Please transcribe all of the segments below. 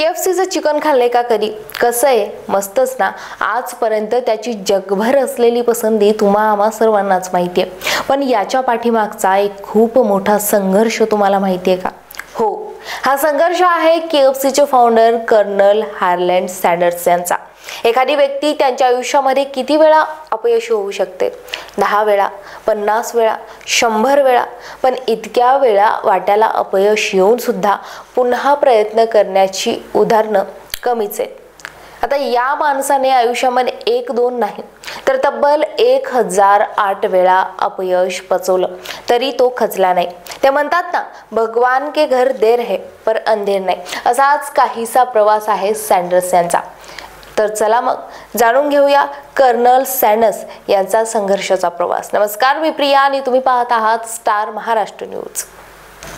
KFCचं chicken खाल्लंय का कधी? कसं आहे? मस्तच ना. आजपर्यंत त्याची जगभर असलेली पसंती आम्हा सर्वांनाच माहिती आहे. पण याच्या पाठीमागचा एक खूप मोठा संघर्ष तुम्हाला माहिती आहे का? हो, हा संघर्ष आहे KFCचे फाउंडर कर्नल हार्लंड सँडर्स यांचा. एखादी व्यक्ती त्यांच्या आयुष्यामध्ये किती वेळा अपयशी होऊ शकते? 10 वेळा, 50 वेळा, 100 वेळा. पण इतक्या वेळा वाट्याला अपयश येऊन सुद्धा पुन्हा प्रयत्न करण्याची उदाहरणं कमीच आहेत. आता या माणसाने आयुष्यामध्ये 1-2 नाही तर तब्बल 1008 वेळा अपयश पचवलं तरी तो खचला नाही. ते म्हणतात ना, भगवान के घर देर है पर अंधेर नाही. असाच काहीसा प्रवास आहे सँडर्स यांचा. तर चला मग जाणून घेऊया कर्नल सँडर्स यांचा संघर्षाचा प्रवास. नमस्कार, मी प्रिया आणि तुम्ही पाहत आहात Star Maharashtra News.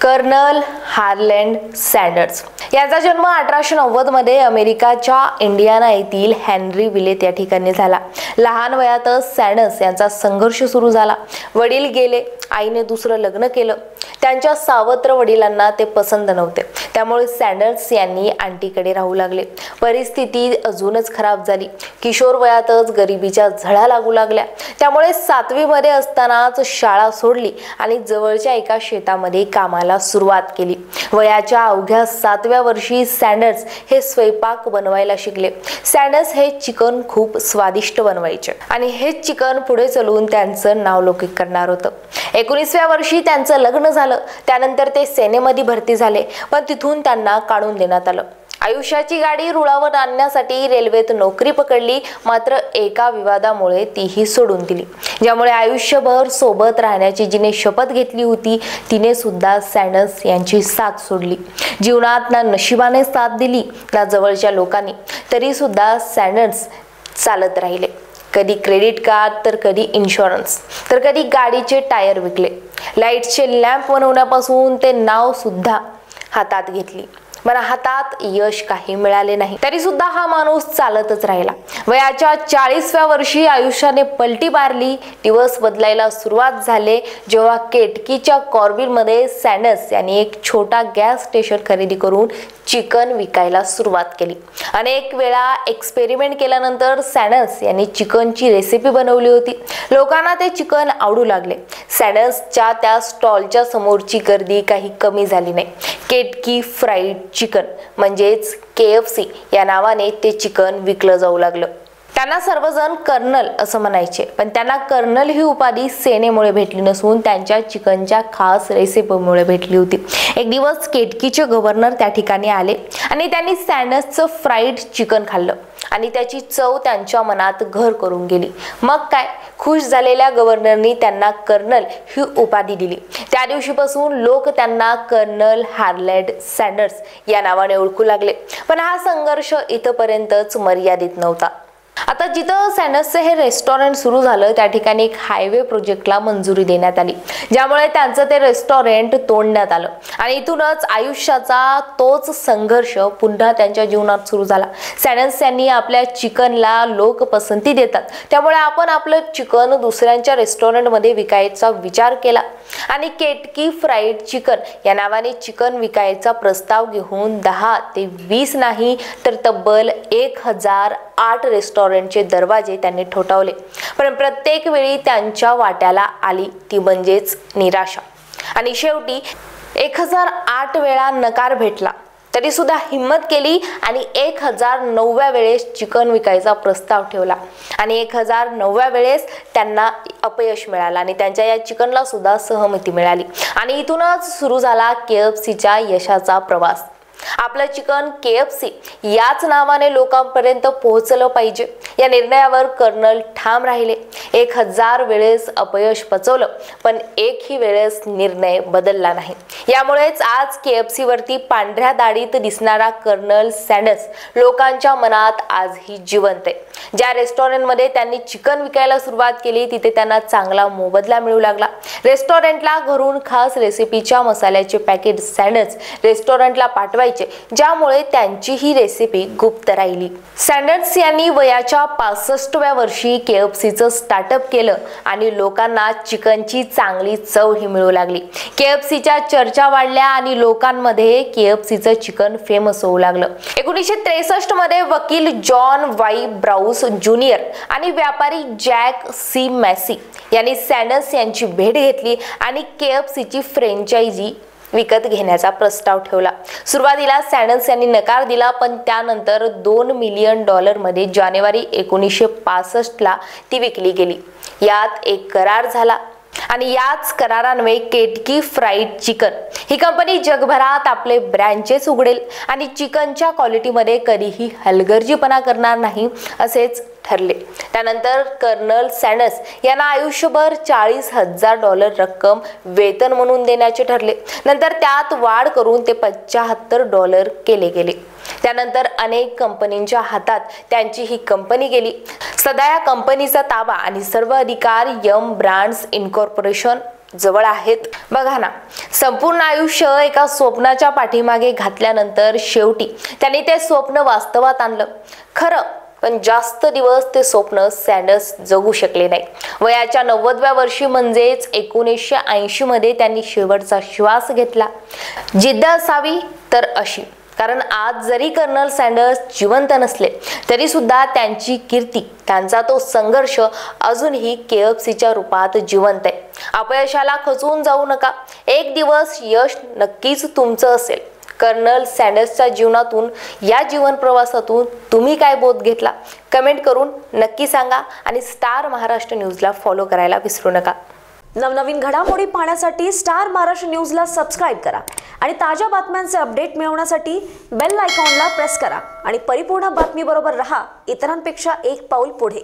Colonel Harland Sanders यांचा जन्म 1890 मध्ये अमेरिकाच्या इंडियाना येथील हेनरी विलेत या ठिकाणी झाला. लहान वयातच सँडर्स यांचा संघर्ष सुरू झाला. वडील गेले, आईने दुसरं लग्न केलं. त्यांच्या सावत्र वडिलांना ते पसंत नव्हते, त्यामुळे सँडर्स यांनी आंटीकडे राहू लागले. परिस्थिती अजूनच खराब झाली. किशोर वयातच गरिबीच्या झळा लागू लागल्या. त्यामुळे 7वी मध्ये असतानाच शाळा सोडली आणि जवळच्या एका शेतामध्ये कामाला सुरुवात केली. वयाच्या अवघ्या 7व्या वर्षी सँडर्स हे स्वयंपाक बनवायला शिकले. सँडर्स हे चिकन खूप स्वादिष्ट बनवायचे आणि हेच चिकन पुढे चलून त्यांचं नावलौकिक करणार होतं. 19व्या वर्षी त्यांचं लग्न झालं. त्यानंतर ते सेनेमध्ये भरती झाले, पण तिथून त्यांना काढून देण्यात आलं. आयुष्याची गाडी रुळावर आणण्यासाठी रेल्वेत नोकरी पकडली, मात्र एका विवादामुळे तीही सोडून दिली. ज्यामुळे आयुष्यभर सोबत राहण्याची जिने शपथ घेतली होती तिने सुद्धा सँडर्स यांची साथ सोडली. जीवनात ना नशिबाने साथ दिली ना जवळच्या लोकांनी, तरी सुद्धा सँडर्स चालत राहिले. कधी क्रेडिट कार्ड, तर कधी इन्शुरन्स, तर कधी गाडीचे टायर विकले. लाईटचे लॅम्प बनवण्यापासून ते नाव सुद्धा हातात घेतली. पण हातात यश काही मिळाले नाही, तरी सुद्धा हा माणूस चालतच राहिला. वयाच्या 40व्या वर्षी आयुष्याने पलटी मारली. दिवस बदलायला सुरुवात झाले जेव्हा केटकीच्या कॉर्बिलमध्ये सँडर्स यांनी एक छोटा गॅस स्टेशन खरेदी करून चिकन विकायला सुरुवात केली. अनेक वेळा एक्सपेरिमेंट केल्यानंतर सँडर्स यांनी चिकनची रेसिपी बनवली होती. लोकांना ते चिकन आवडू लागले. सँडर्सच्या त्या स्टॉलच्या समोरची गर्दी काही कमी झाली नाही. केटकी फ्राईड चिकन म्हणजेच KFC या नावाने ते चिकन विकलं जाऊ लागलं. त्यांना सर्वजण कर्नल असं म्हणायचे, पण त्यांना कर्नल ही उपाधी सेनेमुळे भेटली नसून त्यांच्या चिकनच्या खास रेसिपीमुळे भेटली होती. एक दिवस केटकीचे गव्हर्नर त्या ठिकाणी आले आणि त्यांनी सँडर्सचं फ्राईड चिकन खाल्लं आणि त्याची चव त्यांच्या मनात घर करून गेली. मग काय, खुश झालेल्या गव्हर्नरनी त्यांना कर्नल ही उपाधी दिली. त्या दिवशीपासून लोक त्यांना कर्नल हार्लंड सँडर्स या नावाने ओळखू लागले. पण हा संघर्ष इथपर्यंतच मर्यादित नव्हता. आता जिथं सँडर्सचे हे रेस्टॉरंट सुरू झालं त्या ठिकाणी एक हायवे प्रोजेक्टला मंजुरी देण्यात आली, ज्यामुळे त्यांचं ते रेस्टॉरंट तोडण्यात आलं आणि इथूनच आयुष्याचा तोच संघर्ष पुन्हा त्यांच्या जीवनात सुरू झाला. सँडर्स यांनी आपल्या चिकनला लोक पसंती देतात, त्यामुळे आपण आपलं चिकन दुसऱ्यांच्या रेस्टॉरंटमध्ये विकायचा विचार केला आणि केटकी फ्राईड चिकन या नावाने चिकन विकायचा प्रस्ताव घेऊन 10 ते 20 नाही तर तब्बल 1008 रेस्टॉरंटचे दरवाजे त्यांनी ठोठावले. पण प्रत्येक वेळी त्यांच्या वाट्याला आली ती म्हणजेच निराशा. आणि शेवटी 1008 वेळा नकार भेटला तरी सुद्धा हिम्मत केली आणि 1009व्या वेळेस चिकन विकायचा प्रस्ताव ठेवला आणि 1009व्या वेळेस त्यांना अपयश मिळालं आणि त्यांच्या या चिकनला सुद्धा सहमती मिळाली आणि इथूनच सुरू झाला KFCच्या यशाचा प्रवास. आपलं चिकन KFC याच नावाने लोकांपर्यंत पोहोचलं पाहिजे या निर्णयावर कर्नल ठाम राहिले. 1000 वेळेस अपयश पचवलं, पण एकही वेळेस निर्णय बदलला नाही. यामुळेच आज KFC वरती पांढऱ्या दाढीत दिसणारा कर्नल सँडर्स लोकांच्या मनात आजही जिवंत आहे. ज्या रेस्टॉरंटमध्ये त्यांनी चिकन विकायला सुरुवात केली तिथे त्यांना चांगला मोबदला मिळू लागला. रेस्टॉरंटला घरून खास रेसिपीच्या मसाल्याचे पॅकेट सँडर्स रेस्टॉरंटला पाठवायचे, ज्यामुळे त्यांची ही रेसिपी गुप्त राहिली. सँडर्स यांनी वयाच्या कंपनीच्या 65व्या वर्षी KFCचं स्टार्टअप केलं आणि लोकांना चिकनची चांगली चवही मिळू लागली। KFCच्या चर्चा वाढल्या आणि लोकांमध्ये KFCचं चिकन फेमस होऊ लागलं। 1963 मध्ये वकील जॉन वाई ब्राउस ज्युनियर आणि व्यापारी जॅक सी मॅसी यांनी सॅंडर्स यांची भेट घेतली आणि KFCची फ्रँचायझी विकत घेण्याचा प्रस्ताव ठेवला। सुरुवातीला सॅंडर्स यांनी नकार दिला, पण त्यानंतर $2 मिलियन मध्ये जानेवारी 1965 ला ती विकली गेली। यात एक करार झाला आणि याच करारान्वये केंटकी फ्राईड चिकन ही कंपनी जगभरात आपले ब्रँचेस उघडेल आणि चिकनच्या क्वालिटीमध्ये कधीही हलगर्जीपणा करणार नाही असेच ठरले। त्यानंतर कर्नल सॅंडर्स यांना आयुष्यभर $40,000 रक्कम वेतन म्हणून देण्याचे ठरले। नंतर त्यात वाढ करून ते $75 केले गेले। त्यानंतर अनेक कंपनींच्या हातात त्यांची ही कंपनी गेली। सध्या या कंपनीचा ताबा आणि सर्व अधिकार यम ब्रँड्स इन्कॉर्पोरेशन जवळ आहेत। बघा ना, संपूर्ण आयुष्य एका स्वप्नाच्या पाठीमागे घातल्यानंतर शेवटी त्यांनी ते स्वप्न वास्तवात आणलं। खरं पण जास्त दिवस ते स्वप्न सॅंडर्स जगू शकले नाही। वयाच्या 90व्या वर्षी म्हणजेच 1980 मध्ये त्यांनी शेवटचा श्वास घेतला। जिद्द असावी तर अशी, कारण आज जरी कर्नल सॅंडर्स जिवंत नसले तरी सुद्धा त्यांची कीर्ती, त्यांचा तो संघर्ष अजूनही KFCच्या रूपात जिवंत आहे। अपयशाला खचून जाऊ नका, एक दिवस यश नक्कीच तुमचं असेल। कर्नल सॅंडर्सच्या जीवनातून, या जीवन प्रवासातून तुम्ही काय बोध घेतला कमेंट करून नक्की सांगा आणि स्टार महाराष्ट्र न्यूजला फॉलो करायला विसरू नका। नवनवीन घडामोडी पाहण्यासाठी स्टार महाराष्ट्र न्यूजला सबस्क्राइब करा आणि ताज्या बातम्यांचे अपडेट मिळवण्यासाठी बेल आयकॉनला प्रेस करा आणि परिपूर्ण बातमी बरोबर रहा, इतरांपेक्षा एक पाऊल पुढे।